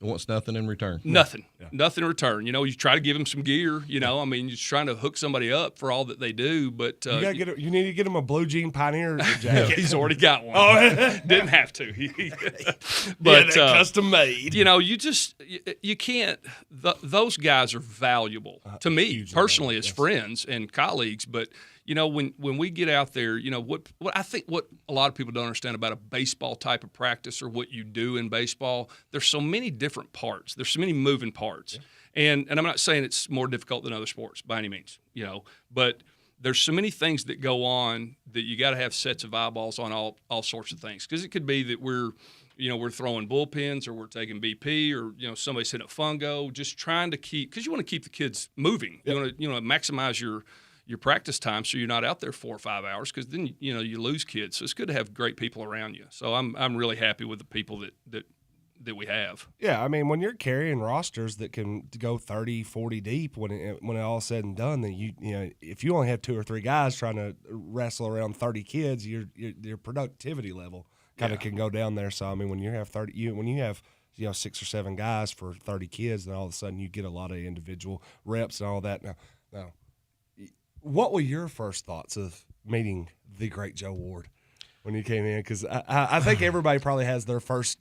wants nothing in return. Nothing. Yeah. Nothing in return. You try to give him some gear, you're just trying to hook somebody up for all that they do. But you need to get him a blue jean Pioneer jacket. He's already got one. Oh, didn't have to. But custom made. You can't. Those guys are valuable to me personally as friends and colleagues. But when we get out there, what I think what a lot of people don't understand about a baseball type of practice or what you do in baseball, there's so many different parts. There's so many moving parts. Yeah. And I'm not saying it's more difficult than other sports by any means, but there's so many things that go on that you got to have sets of eyeballs on all sorts of things. Because it could be that we're throwing bullpens or we're taking BP or, somebody's hitting a fungo, just trying to because you want to keep the kids moving. Yep. You want to maximize your practice time so you're not out there 4 or 5 hours, because then you lose kids. So it's good to have great people around you. So I'm really happy with the people that we have. Yeah, I mean, when you're carrying rosters that can go 30, 40 deep when it all said and done, then if you only have 2 or 3 guys trying to wrestle around 30 kids, your productivity level kind of can go down there. So I mean, when you have 6 or 7 guys for 30 kids, then all of a sudden you get a lot of individual reps and all that. Now, what were your first thoughts of meeting the great Joe Ward when you came in? Because I think everybody probably has their first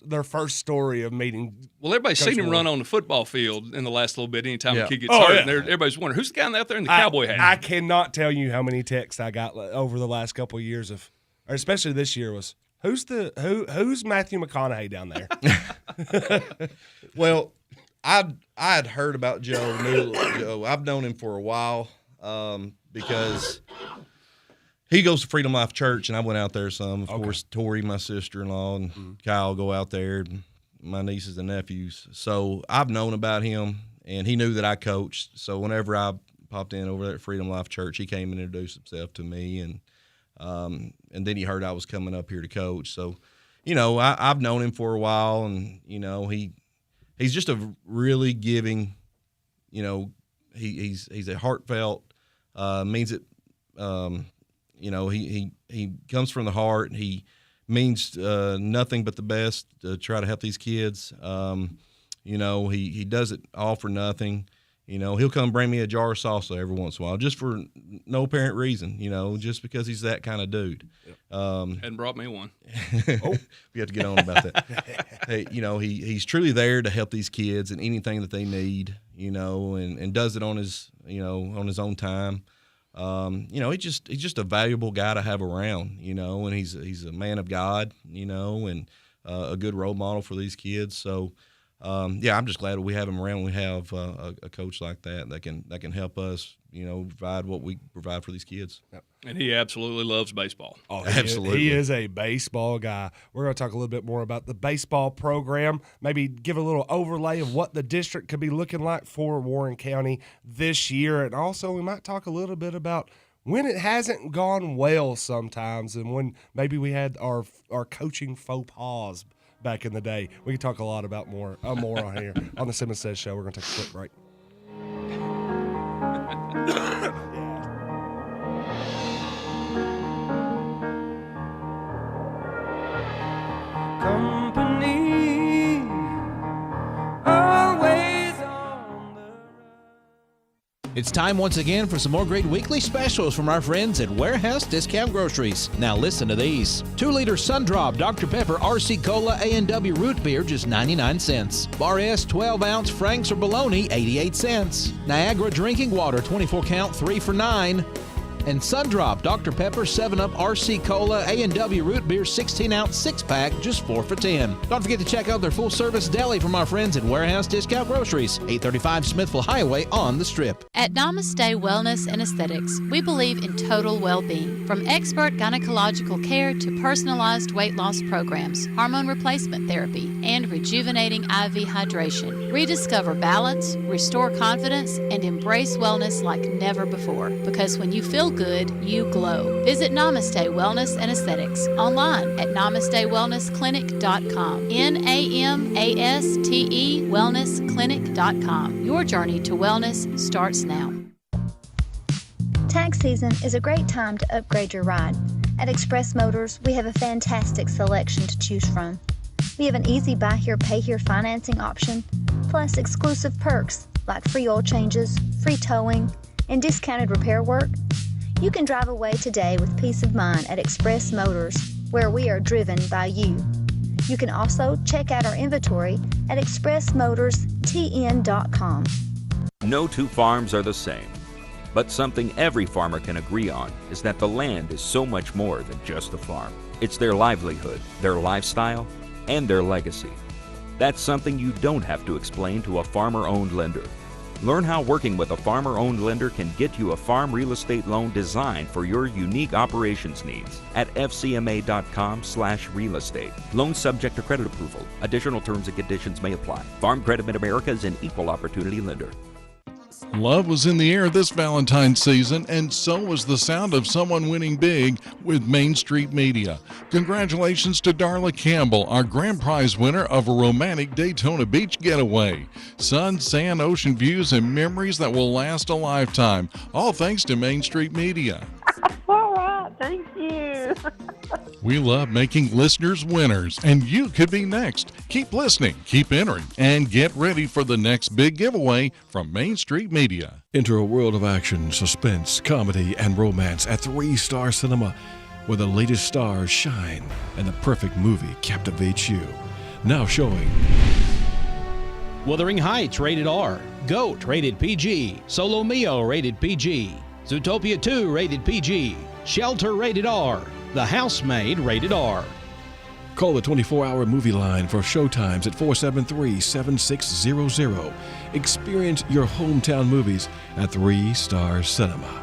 story of meeting. Well, everybody's Coach seen him Ward. run on the football field in the last little bit. Anytime a kid gets hurt, and everybody's wondering who's the guy out there in the cowboy hat. I cannot tell you how many texts I got over the last couple of years or especially this year was who's Matthew McConaughey down there. Well, I had heard about Joe. Knew Joe. I've known him for a while. Because he goes to Freedom Life Church, and I went out there some. Of course, Tori, my sister-in-law, and Kyle go out there, and my nieces and nephews. So I've known about him, and he knew that I coached. So whenever I popped in over there at Freedom Life Church, he came and introduced himself to me, and then he heard I was coming up here to coach. So, I've known him for a while, and, he's just a really giving, he's a heartfelt, means it, he comes from the heart. He means nothing but the best to try to help these kids. He does it all for nothing. He'll come bring me a jar of salsa every once in a while, just for no apparent reason, just because he's that kind of dude. And brought me one. We have to get on about that. Hey, he's truly there to help these kids and anything that they need, and does it on his, on his own time. He's just a valuable guy to have around, and he's a man of God, and a good role model for these kids. So, I'm just glad we have him around. We have a coach like that can help us, provide what we provide for these kids. Yep. And he absolutely loves baseball. Oh, absolutely. He is a baseball guy. We're going to talk a little bit more about the baseball program, maybe give a little overlay of what the district could be looking like for Warren County this year. And also we might talk a little bit about when it hasn't gone well sometimes and when maybe we had our coaching faux pas back in the day. We can talk a lot about more on here on the Simmons Says Show. We're going to take a quick break. Company always on the It's time once again for some more great weekly specials from our friends at Warehouse Discount Groceries. Now listen to these. 2-liter Sundrop Dr. Pepper RC Cola A&W Root Beer, just 99 cents. Bar S 12-ounce Frank's or Bologna, 88 cents. Niagara Drinking Water 24 count, 3 for $9. And Sundrop Dr. Pepper 7-Up RC Cola A&W Root Beer 16-ounce 6-pack, just 4 for $10. Don't forget to check out their full-service deli from our friends at Warehouse Discount Groceries, 835 Smithville Highway on the Strip. At Namaste Wellness and Aesthetics, we believe in total well-being. From expert gynecological care to personalized weight loss programs, hormone replacement therapy, and rejuvenating IV hydration. Rediscover balance, restore confidence, and embrace wellness like never before. Because when you feel good, you glow. Visit Namaste Wellness and Aesthetics online at namastewellnessclinic.com. NAMASTE wellnessclinic.com. Your journey to wellness starts now. Tax season is a great time to upgrade your ride. At Express Motors, we have a fantastic selection to choose from. We have an easy buy here, pay here financing option, plus exclusive perks like free oil changes, free towing, and discounted repair work. You can drive away today with peace of mind at Express Motors, where we are driven by you. You can also check out our inventory at expressmotorstn.com. No two farms are the same, but something every farmer can agree on is that the land is so much more than just a farm. It's their livelihood, their lifestyle, and their legacy. That's something you don't have to explain to a farmer-owned lender. Learn how working with a farmer-owned lender can get you a farm real estate loan designed for your unique operations needs at fcma.com/real estate. Loan subject to credit approval. Additional terms and conditions may apply. Farm Credit Mid-America is an equal opportunity lender. Love was in the air this Valentine's season, and so was the sound of someone winning big with Main Street Media. Congratulations to Darla Campbell, our grand prize winner of a romantic Daytona Beach getaway. Sun, sand, ocean views, and memories that will last a lifetime. All thanks to Main Street Media. All right, thank you. We love making listeners winners, and you could be next. Keep listening, keep entering, and get ready for the next big giveaway from Main Street Media. Enter a world of action, suspense, comedy, and romance at 3-Star Cinema, where the latest stars shine and the perfect movie captivates you. Now showing Wuthering Heights rated R, Goat rated PG, Solo Mio rated PG, Zootopia 2 rated PG, Shelter rated R, The Housemaid rated R. Call the 24-hour movie line for showtimes at 473-7600. Experience your hometown movies at 3-Star Cinema.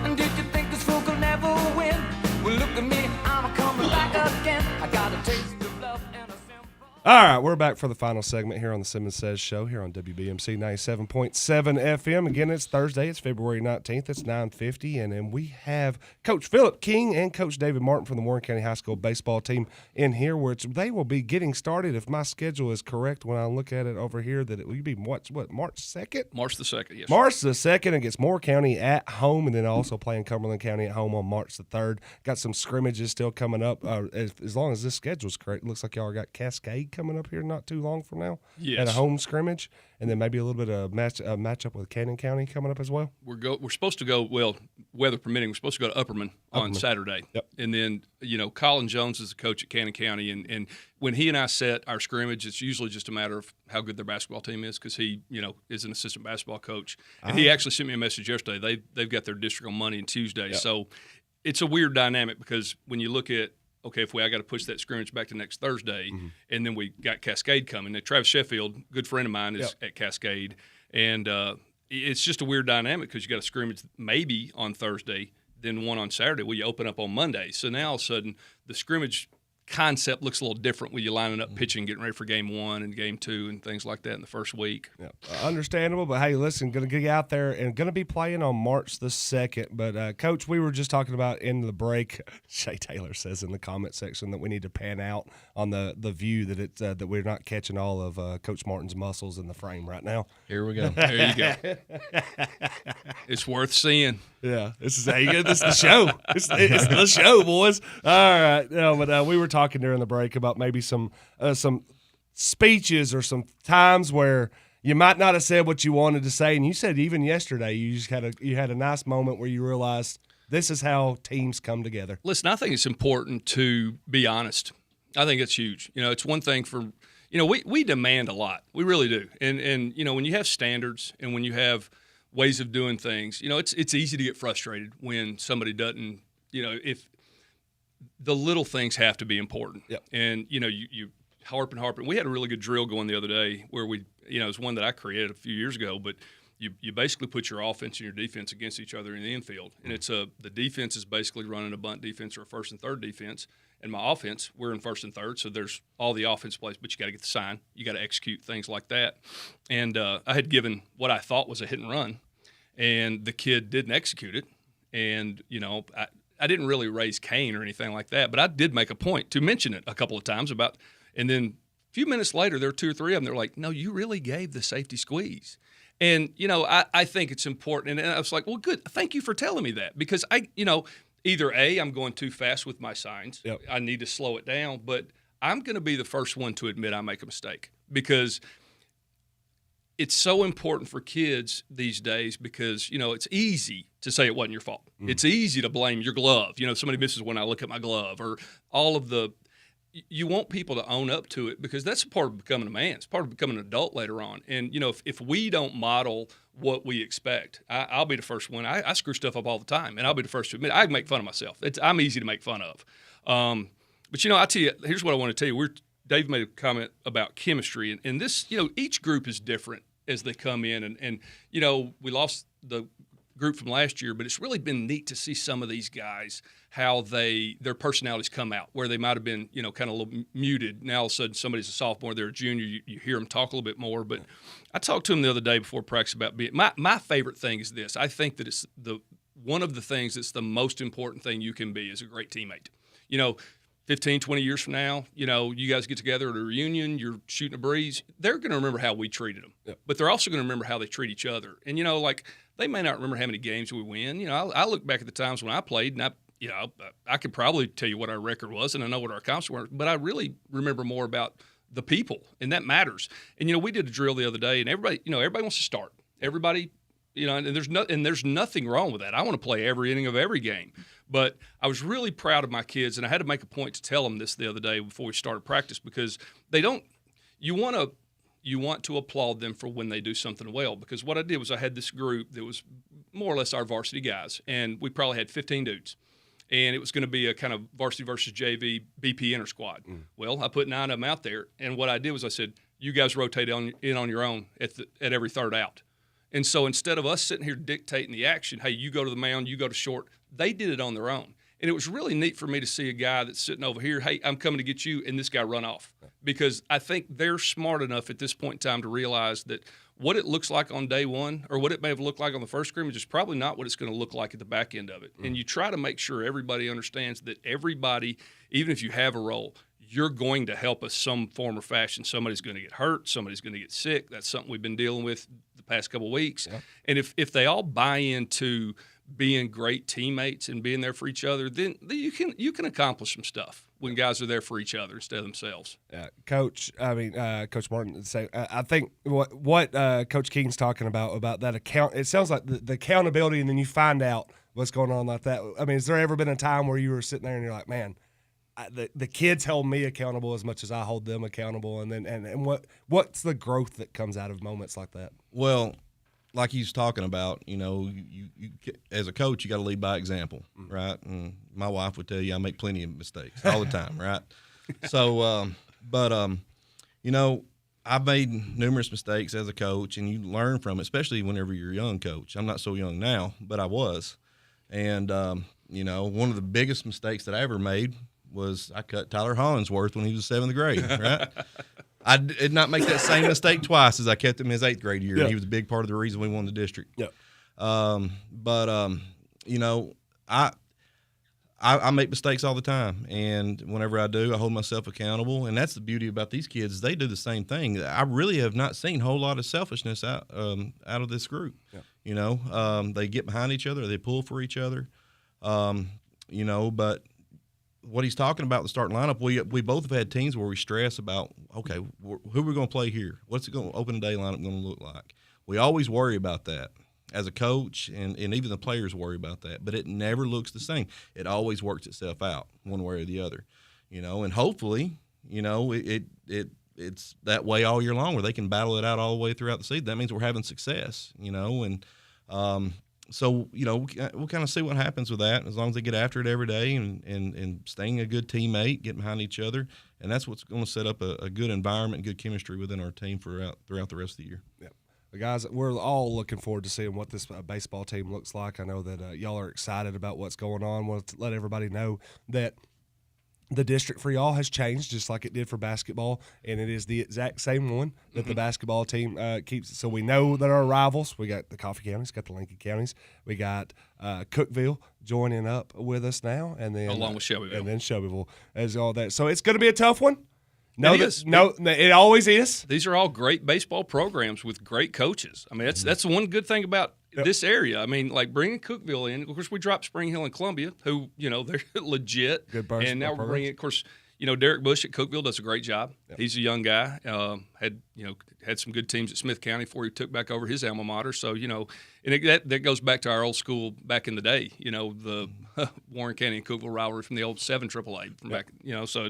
And did you think this fool could never win? Well, look at me, I'm coming back again. I got a taste of love and a simple. All right, we're back for the final segment here on the Simmons Says Show here on WBMC 97.7 FM. Again, it's Thursday. It's February 19th. It's 9:50, and then we have Coach Phillp King and Coach David Martin from the Warren County High School baseball team in here, where they will be getting started, if my schedule is correct when I look at it over here, that it will be, March 2nd? March the 2nd, yes. March the 2nd against Moore County at home, and then also playing Cumberland County at home on March the 3rd. Got some scrimmages still coming up. As long as this schedule is correct, it looks like y'all got Cascade coming up here not too long from now. Yes. At a home scrimmage, and then maybe a little bit of matchup with Cannon County coming up as well. We're supposed to go, well, weather permitting, we're supposed to go to Upperman on Saturday. Yep. And then, Colin Jones is the coach at Cannon County, and when he and I set our scrimmage, it's usually just a matter of how good their basketball team is, because he, is an assistant basketball coach. And he actually sent me a message yesterday. They've got their district on Monday and Tuesday. Yep. So it's a weird dynamic, because when you look at, okay, I got to push that scrimmage back to next Thursday, and then we got Cascade coming. Now, Travis Sheffield, good friend of mine, is at Cascade, and it's just a weird dynamic, because you got a scrimmage maybe on Thursday, then one on Saturday. Well, you open up on Monday, so now all of a sudden the scrimmage concept looks a little different when you're lining up pitching, getting ready for game 1 and game 2 and things like that in the first week. Yeah, understandable, but hey, listen, going to get out there and going to be playing on March the 2nd. But, Coach, we were just talking about in the break, Shay Taylor says in the comment section that we need to pan out on the view that that we're not catching all of Coach Martin's muscles in the frame right now. Here we go. There you go. It's worth seeing. Yeah, this is the show. It's the show, boys. All right, but we were talking during the break about maybe some speeches or some times where you might not have said what you wanted to say, and you said even yesterday you just had a nice moment where you realized this is how teams come together. Listen, I think it's important to be honest. I think it's huge. It's one thing for we demand a lot. We really do, and when you have standards and when you have ways of doing things. It's easy to get frustrated when somebody doesn't, if the little things have to be important. Yep. And, you harp and harp. And we had a really good drill going the other day where it was one that I created a few years ago, but you basically put your offense and your defense against each other in the infield. And it's the defense is basically running a bunt defense or a first and third defense. And my offense, we're in first and third, so there's all the offense plays, but you got to get the sign. You got to execute things like that. And I had given what I thought was a hit and run, and the kid didn't execute it. And, I didn't really raise Cain or anything like that, but I did make a point to mention it a couple of times and then a few minutes later, there were 2 or 3 of them. They're like, no, you really gave the safety squeeze. And, I think it's important. And I was like, well, good. Thank you for telling me that because either A, I'm going too fast with my signs. Yep. I need to slow it down, but I'm going to be the first one to admit I make a mistake because it's so important for kids these days because, it's easy to say it wasn't your fault. It's easy to blame your glove. Somebody misses when I look at my glove or all of the – you want people to own up to it because that's a part of becoming a man. It's part of becoming an adult later on. And, if we don't model what we expect, I'll be the first one. I screw stuff up all the time, and I'll be the first to admit I make fun of myself. I'm easy to make fun of. But, I tell you, here's what I want to tell you. Dave made a comment about chemistry, and this, each group is different as they come in. And we lost the group from last year, but it's really been neat to see some of these guys how their personalities come out where they might have been kind of a little muted. Now all of a sudden somebody's a sophomore, they're a junior, you hear them talk a little bit more. But I talked to him the other day before practice about being my favorite thing is this. I think that it's one of the things that's the most important thing you can be is a great teammate. 15, 20 years from now, you guys get together at a reunion, you're shooting a breeze, they're going to remember how we treated them. Yep. But they're also going to remember how they treat each other. And, they may not remember how many games we win. I look back at the times when I played, and I could probably tell you what our record was, and I know what our accomplishments were, but I really remember more about the people, and that matters. And, we did a drill the other day, and everybody wants to start. Everybody, and there's nothing wrong with that. I want to play every inning of every game. But I was really proud of my kids, and I had to make a point to tell them this the other day before we started practice because you want to applaud them for when they do something well. Because what I did was I had this group that was more or less our varsity guys, and we probably had 15 dudes. And it was going to be a kind of varsity versus JV BP inter squad. Well, I put 9 of them out there, and what I did was I said, you guys rotate in on your own at every third out. And so instead of us sitting here dictating the action, hey, you go to the mound, you go to short, they did it on their own. And it was really neat for me to see a guy that's sitting over here, hey, I'm coming to get you, and this guy run off. Because I think they're smart enough at this point in time to realize that what it looks like on day one or what it may have looked like on the first scrimmage is probably not what it's going to look like at the back end of it. And you try to make sure everybody understands that everybody, even if you have a role, you're going to help us some form or fashion. Somebody's going to get hurt. Somebody's going to get sick. That's something we've been dealing with the past couple of weeks. Yeah. And if they all buy into being great teammates and being there for each other, then you can accomplish some stuff when guys are there for each other instead of themselves. Coach Martin, I think what Coach King's talking about that account, it sounds like the accountability, and then you find out what's going on like that. I mean, has there ever been a time where you were sitting there and you're like, man, the kids hold me accountable as much as I hold them accountable, and what's the growth that comes out of moments like that? Well, like he's talking about, you as a coach, you got to lead by example, right? And my wife would tell you I make plenty of mistakes all the time, right? So, I've made numerous mistakes as a coach, and you learn from it, especially whenever you're a young coach. I'm not so young now, but I was. And, one of the biggest mistakes that I ever made was I cut Tyler Hollingsworth when he was 7th grade, right? I did not make that same mistake twice as I kept him his 8th grade year. Yeah. He was a big part of the reason we won the district. Yeah. I make mistakes all the time, and whenever I do, I hold myself accountable. And that's the beauty about these kids; they do the same thing. I really have not seen a whole lot of selfishness out of this group. Yeah. They get behind each other, they pull for each other. But what he's talking about, the starting lineup, we both have had teams where we stress about, okay, who we're going to play here? What's it going to open day lineup going to look like? We always worry about that as a coach, and even the players worry about that. But it never looks the same. It always works itself out one way or the other, And hopefully, it's that way all year long where they can battle it out all the way throughout the season. That means we're having success, And So, we'll kind of see what happens with that. As long as they get after it every day and staying a good teammate, getting behind each other. And that's what's going to set up a good environment and good chemistry within our team throughout the rest of the year. Yeah. The guys, we're all looking forward to seeing what this baseball team looks like. I know that y'all are excited about what's going on. Want to let everybody know that the district for y'all has changed just like it did for basketball, and it is the exact same one that the basketball team keeps. So we know that our rivals, we got the Coffee Counties, got the Lincoln Counties, we got Cookeville joining up with us now, and then along with Shelbyville. And then Shelbyville as all that. So it's going to be a tough one. It always is. These are all great baseball programs with great coaches. I mean, that's one good thing about this area. I mean, like bringing Cookeville in. Of course, we dropped Spring Hill and Columbia, who they're legit. Good and now we're bringing, of course, Derek Bush at Cookeville does a great job. Yep. He's a young guy. Had some good teams at Smith County before he took back over his alma mater. So and that goes back to our old school back in the day. The Warren County and Cookeville rivalry from the old 7 AAA from back. So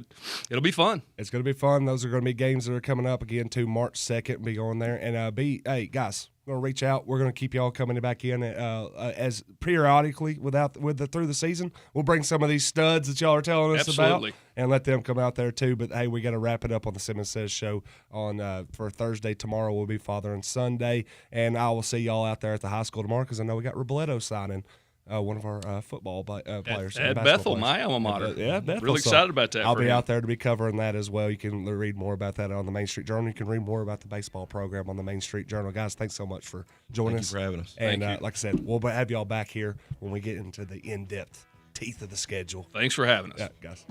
it'll be fun. It's going to be fun. Those are going to be games that are coming up again too. March 2nd, be going there and hey guys. We're going to reach out. We're going to keep y'all coming back in as periodically through the season. We'll bring some of these studs that y'all are telling us about and let them come out there too. But hey, we got to wrap it up on the Simmons Says show on for Thursday. Tomorrow will be Father and Sunday, and I will see y'all out there at the high school tomorrow because I know we got Robledo signing. One of our football players. At Bethel, my alma mater. Yeah, Bethel. Really excited about that. I'll be out there to be covering that as well. You can read more about that on the Main Street Journal. You can read more about the baseball program on the Main Street Journal. Guys, thanks so much for joining us. Thank you for having us. And like I said, we'll have y'all back here when we get into the in-depth teeth of the schedule. Thanks for having us. Yeah, guys.